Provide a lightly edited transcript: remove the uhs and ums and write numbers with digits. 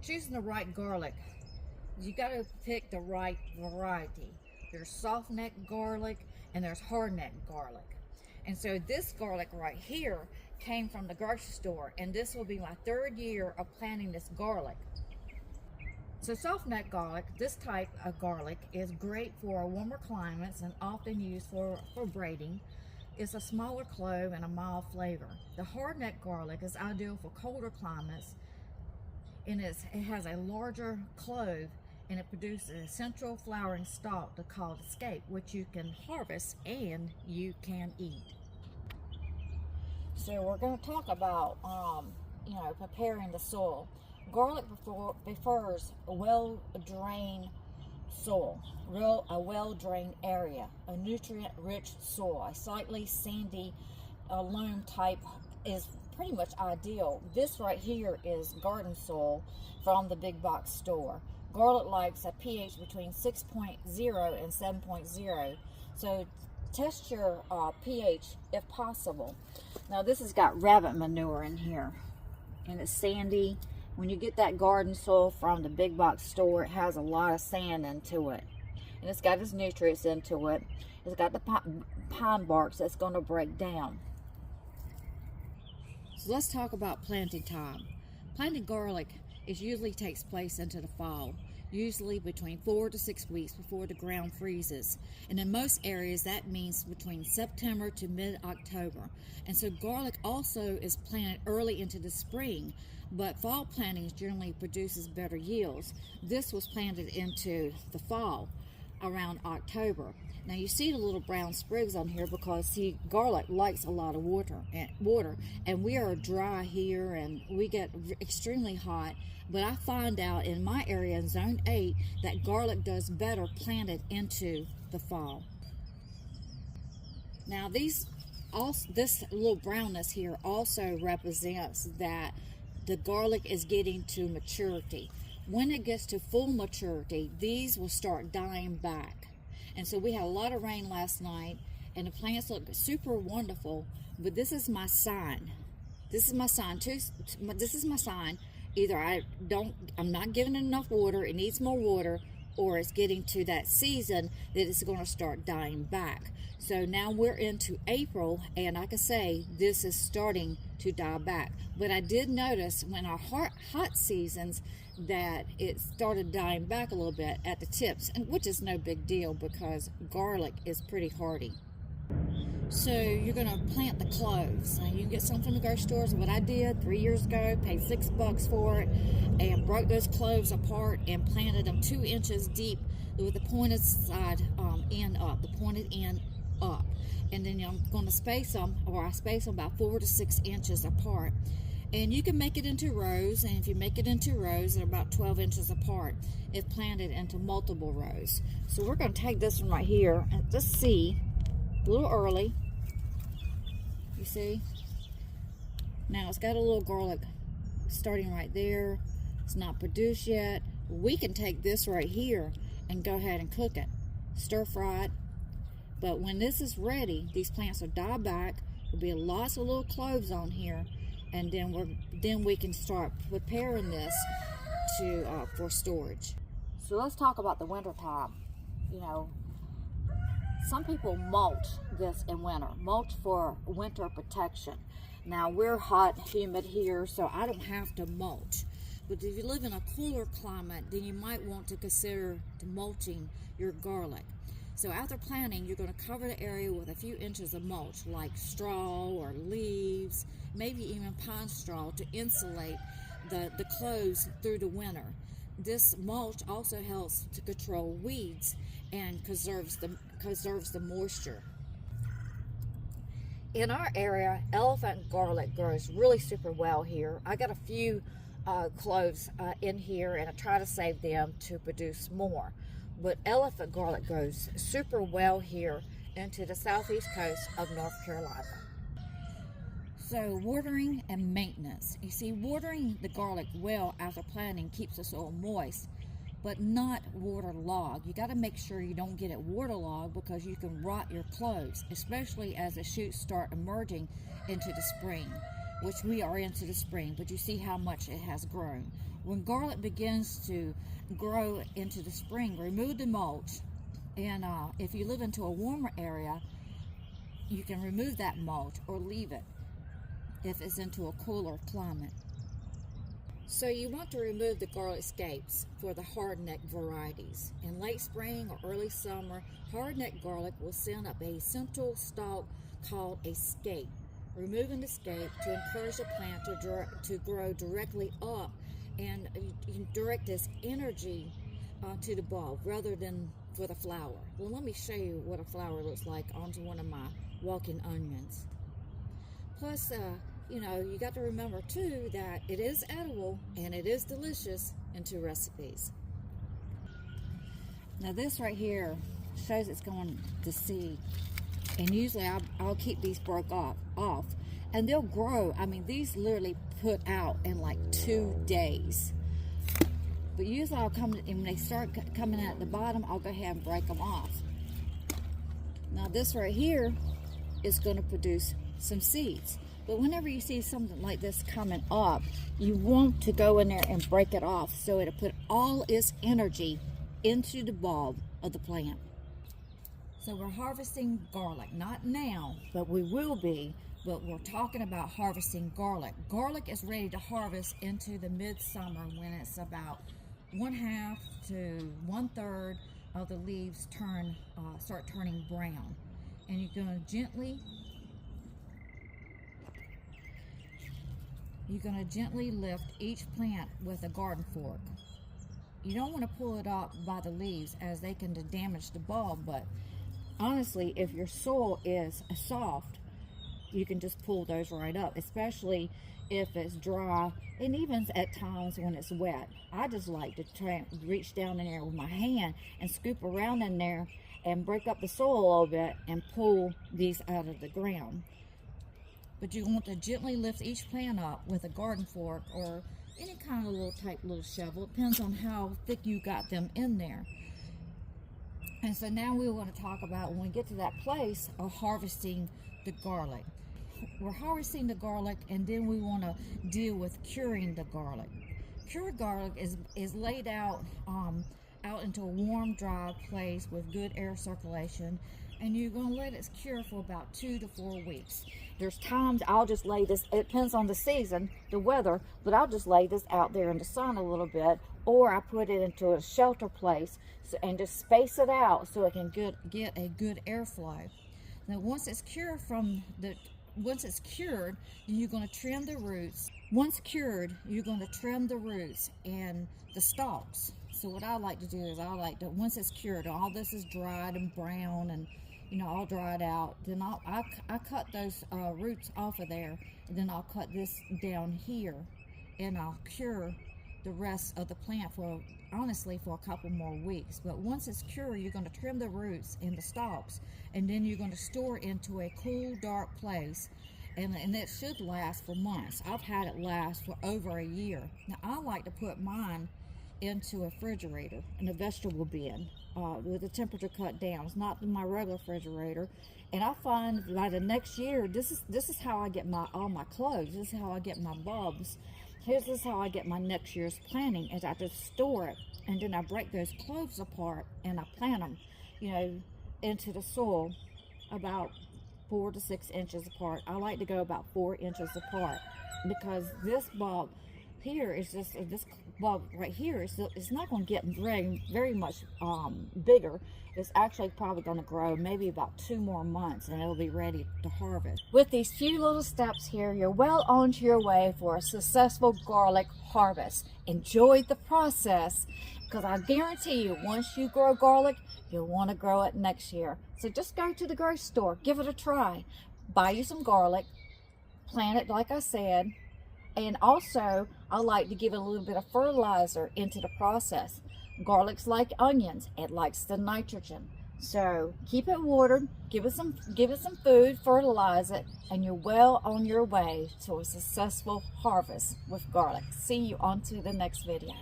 Choosing the right garlic, you got to pick the right variety. There's soft neck garlic and there's hard neck garlic. And so this garlic right here came from the grocery store, and this will be my third year of planting this garlic. So soft neck garlic, this type of garlic is great for warmer climates and often used for braiding. It's a smaller clove and a mild flavor. The hard neck garlic is ideal for colder climates, and it has a larger clove, and it produces a central flowering stalk called escape, which you can harvest and you can eat. So we're going to talk about preparing the soil. Garlic prefers a well-drained soil, a well-drained area, a nutrient-rich soil. A slightly sandy loam type is pretty much ideal. This right here is garden soil from the big box store. Garlic likes a pH between 6.0 and 7.0. So test your pH if possible. Now this has got rabbit manure in here, and it's sandy. When you get that garden soil from the big box store, it has a lot of sand into it, and it's got its nutrients into it. It's got the pine barks that's going to break down. So let's talk about planting time. Planting garlic usually takes place into the fall, usually between 4 to 6 weeks before the ground freezes. And in most areas, that means between September to mid-October. And so garlic also is planted early into the spring, but fall planting generally produces better yields. This was planted into the fall around October. Now you see the little brown sprigs on here because garlic likes a lot of water, and we are dry here and we get extremely hot. But I find out in my area in zone 8 that garlic does better planted into the fall. Now this little brownness here also represents that the garlic is getting to maturity. When it gets to full maturity, these will start dying back. And so we had a lot of rain last night, and the plants look super wonderful, but this is my sign. This is my sign too. This is my sign. Either I'm not giving it enough water, it needs more water, or it's getting to that season that it's going to start dying back. So now we're into April, and like I say, this is starting to die back. But I did notice when our hot seasons that it started dying back a little bit at the tips, and which is no big deal because garlic is pretty hardy. So you're going to plant the cloves. Now you can get some from the grocery stores. What I did 3 years ago, paid $6 for it, and broke those cloves apart and planted them 2 inches deep with the pointed side end up, the pointed end up. And then I'm going to space them, or I space them about 4 to 6 inches apart. And you can make it into rows, and if you make it into rows, they're about 12 inches apart if planted into multiple rows. So we're going to take this one right here and just see, a little early, you see? Now it's got a little garlic starting right there. It's not produced yet. We can take this right here and go ahead and cook it, stir fry it. But when this is ready, these plants will die back. There'll be lots of little cloves on here, and then we can start preparing this for storage. So let's talk about the winter time. You know, some people mulch this in winter, mulch for winter protection. Now we're hot, humid here, so I don't have to mulch. But if you live in a cooler climate, then you might want to consider mulching your garlic. So after planting, you're going to cover the area with a few inches of mulch, like straw or leaves, maybe even pine straw, to insulate the cloves through the winter. This mulch also helps to control weeds and conserves the moisture. In our area, elephant garlic grows really super well here. I got a few cloves in here, and I try to save them to produce more. But elephant garlic grows super well here into the southeast coast of North Carolina. So watering and maintenance. You see, watering the garlic well after planting keeps the soil moist, but not waterlogged. You got to make sure you don't get it waterlogged because you can rot your cloves, especially as the shoots start emerging into the spring. which we are into the spring, but you see how much it has grown. When garlic begins to grow into the spring, remove the mulch, and if you live into a warmer area, you can remove that mulch or leave it if it's into a cooler climate. So you want to remove the garlic scapes for the hardneck varieties. In late spring or early summer, hardneck garlic will send up a central stalk called a scape. Removing the scape to encourage the plant to grow directly up and direct this energy to the bulb rather than for the flower. Well, let me show you what a flower looks like onto one of my walking onions. Plus, you got to remember too that it is edible and it is delicious into recipes. Now this right here shows it's going to seed, and usually I'll keep these broke off and they'll grow. I mean, these literally put out in like 2 days. But usually I'll come, and when they start coming out at the bottom, I'll go ahead and break them off. Now this right here is going to produce some seeds. But whenever you see something like this coming up, you want to go in there and break it off so it'll put all its energy into the bulb of the plant. So we're harvesting garlic, not now, but we will be, but we're talking about harvesting garlic. Garlic is ready to harvest into the midsummer when it's about 1/2 to 1/3 of the leaves start turning brown. And you're going to gently lift each plant with a garden fork. You don't want to pull it up by the leaves as they can damage the bulb, but honestly, if your soil is soft, you can just pull those right up, especially if it's dry, and even at times when it's wet. I just like to reach down in there with my hand and scoop around in there and break up the soil a little bit and pull these out of the ground. But you want to gently lift each plant up with a garden fork or any kind of little shovel. It depends on how thick you got them in there. And so now we want to talk about, when we get to that place of harvesting the garlic. We're harvesting the garlic, and then we want to deal with curing the garlic. Cured garlic is laid out into a warm, dry place with good air circulation, and you're going to let it cure for about 2 to 4 weeks. There's times I'll just lay this, it depends on the season, the weather, but I'll just lay this out there in the sun a little bit, or I put it into a shelter place and just space it out so it can get a good airflow. Now once it's cured, then you're going to trim the roots. Once cured, you're going to trim the roots and the stalks. So what I like to do is once it's cured, all this is dried and brown and all dried out, then I cut those roots off of there, and then I'll cut this down here, and I'll cure the rest of the plant for a couple more weeks. But once it's cured, you're going to trim the roots and the stalks, and then you're going to store it into a cool, dark place, and it should last for months. I've had it last for over a year. Now I like to put mine into a refrigerator, in a vegetable bin, with the temperature cut down. It's not in my regular refrigerator. And I find by the next year, this is how I get all my cloves. This is how I get my bulbs. This is how I get my next year's planting, is I just store it, and then I break those cloves apart and I plant them, into the soil about 4 to 6 inches apart. I like to go about 4 inches apart, because this bulb here is just, this bulb right here it's not going to get very much bigger. It's actually probably going to grow maybe about 2 more months, and it'll be ready to harvest. With these few little steps here, you're well on to your way for a successful garlic harvest. Enjoy the process, because I guarantee you, once you grow garlic, you'll want to grow it next year. So just go to the grocery store, give it a try, buy you some garlic, plant it like I said. And also, I like to give it a little bit of fertilizer into the process. Garlic's like onions; it likes the nitrogen. So keep it watered, give it some food, fertilize it, and you're well on your way to a successful harvest with garlic. See you on to the next video.